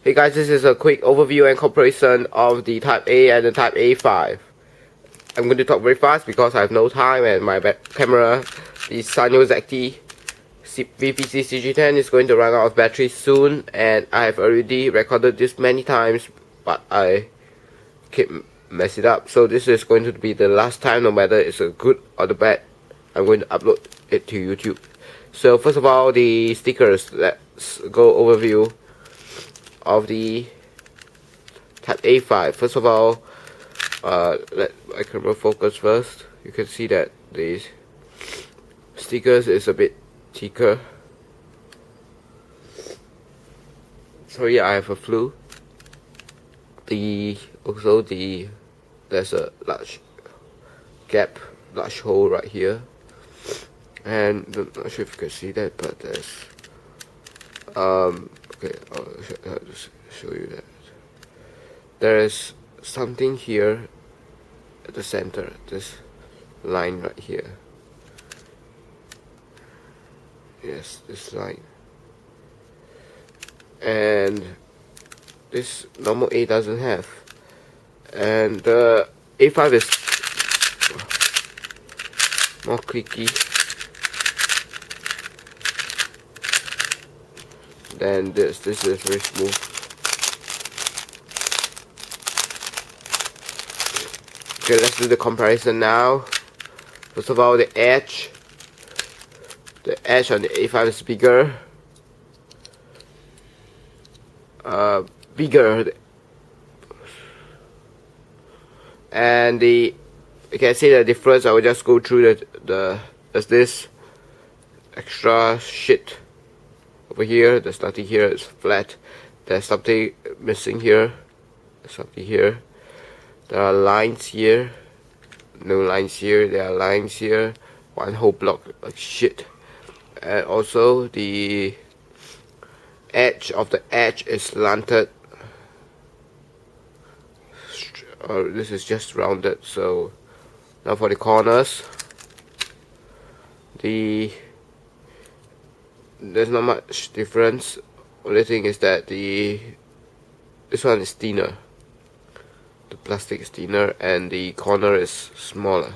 Hey guys, this is a quick overview and comparison of the Type A and the Type A5. I'm going to talk very fast because I have no time and my camera, the Sanyo xacti VPC CG10 is going to run out of battery soon, and I have already recorded this many times but I keep mess it up. So this is going to be the last time, no matter it's a good or the bad, I'm going to upload it to YouTube. So first of all, the stickers. Let's go overview of the Type A5. First of all, let my camera focus first. You can see that the stickers is a bit thicker. So yeah, I have a flu. There's a large gap, large hole right here, and I'm not sure if you can see that, but there's okay, I'll show you that. There is something here at the center, this line right here. Yes, this line. And this normal A doesn't have. And the A5 is more clicky than this. This is very smooth. Okay, let's do the comparison now. First of all, the edge on the A5 is bigger. And you can see the difference. I will just go through there's this extra shit over here. There's nothing here, it's flat. There's something missing here. There's something here. There are lines here. No lines here. There are lines here. One whole block like shit. And also the edge of the edge is slanted. This is just rounded. So now for the corners, there's not much difference. Only thing is that this one is thinner. The plastic is thinner and the corner is smaller.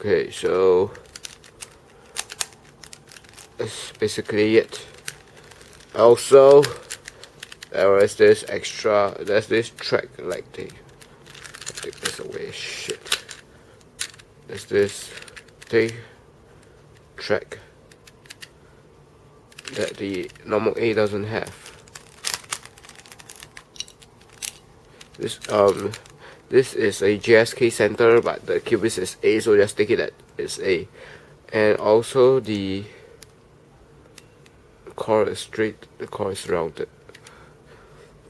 Okay, so that's basically it. Also, there's this track like thing. I'll take this away. Shit. There's this thing, track, that the normal A doesn't have. This is a JSK center, but the cubis is A, so just take it that it's A. And also the core is straight, the core is rounded.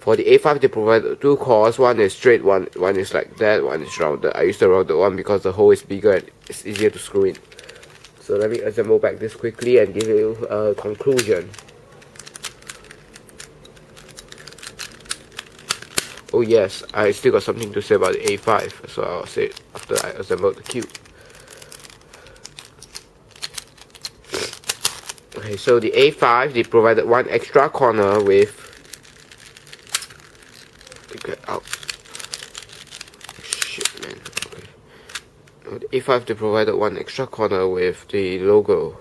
For the A5 they provide two cores, one is straight, one is like that, one is rounded. I use the rounded one because the hole is bigger and it's easier to screw in. So let me assemble back this quickly and give you a conclusion. Oh yes, I still got something to say about the A5, so I'll say it after I assemble the cube. Okay, so the A5, they provided one extra corner with, get out. Shit, man. Okay. The A5, they provided one extra corner with the logo.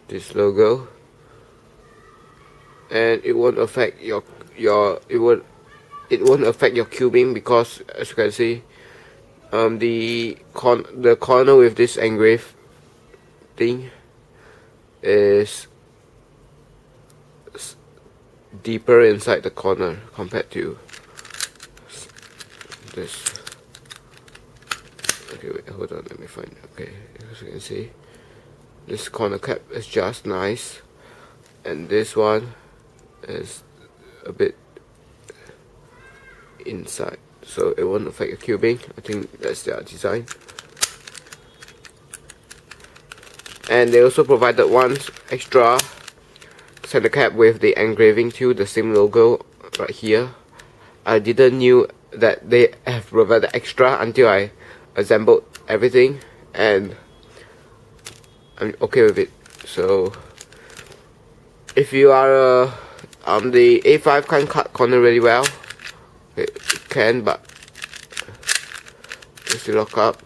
This logo. And it won't affect it won't affect your cubing, because as you can see, the corner with this engraved thing is deeper inside the corner compared to this. Okay, wait, hold on, let me find it. Okay, as you can see, this corner cap is just nice, and this one is a bit inside, so it won't affect your cubing. I think that's their design. And they also provided one extra center cap with the engraving too, the same logo right here. I didn't knew that they have provided extra until I assembled everything, and I'm okay with it. So if you are the A5 can't cut corner really well. It can, but if you lock up,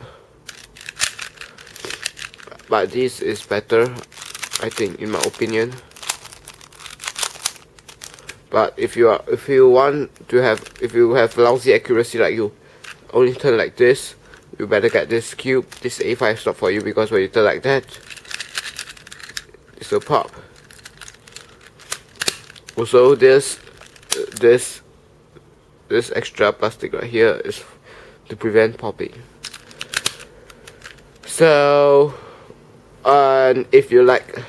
but this is better, I think, in my opinion. But if you have lousy accuracy like you only turn like this, you better get this cube. This A5 is not for you, because when you turn like that, it will pop. Also, this extra plastic right here is to prevent popping. So, and if you like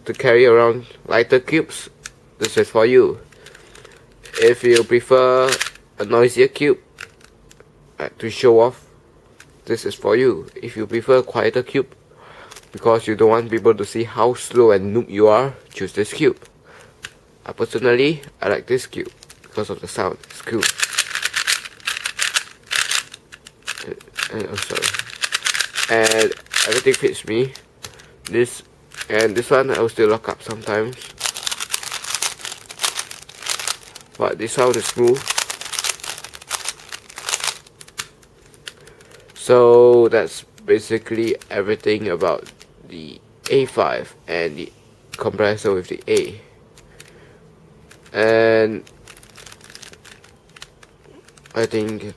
to carry around lighter cubes, this is for you. If you prefer a noisier cube to show off, this is for you. If you prefer a quieter cube because you don't want people to see how slow and noob you are, choose this cube. Personally, I like this cube because of the sound. It's cool. And everything fits me. This one I will still lock up sometimes, but the sound is smooth. So that's basically everything about the A5 and the compressor with the A. And I think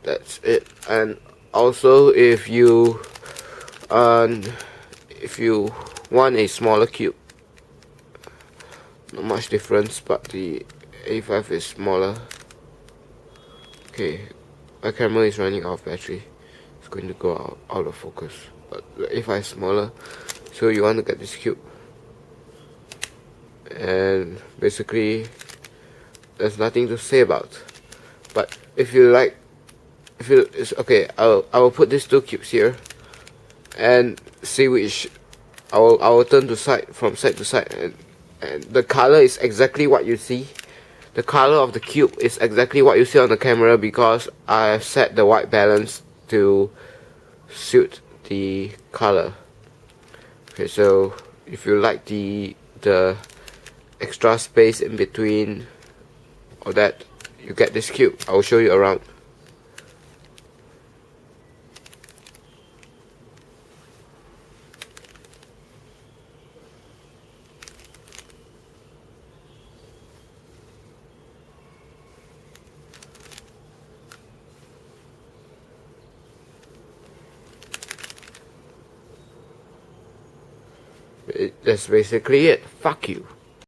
that's it. And also, if you want a smaller cube, not much difference, but the A5 is smaller. Okay, my camera is running out of battery. It's going to go out of focus. But the A5 is smaller, so you want to get this cube. And basically, there's nothing to say about. But it's okay, I will put these two cubes here and see which I will turn from side to side, and the color is exactly what you see. The color of the cube is exactly what you see on the camera, because I have set the white balance to suit the color. Okay, so if you like the extra space in between or that, you get this cube. I will show you around. That's basically it. Fuck you.